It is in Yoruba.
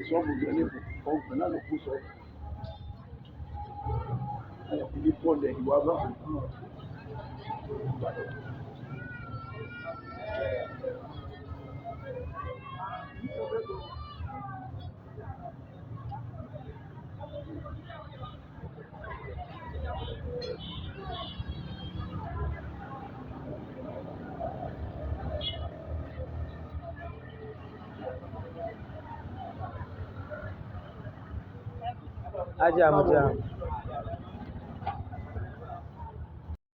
sọ́ọ̀bù jẹ́ lẹ́kọ̀ọ́ ọ̀gbìn náà ló kú sọ ibi pọ̀lẹ̀ ìwà bá Aja mu je.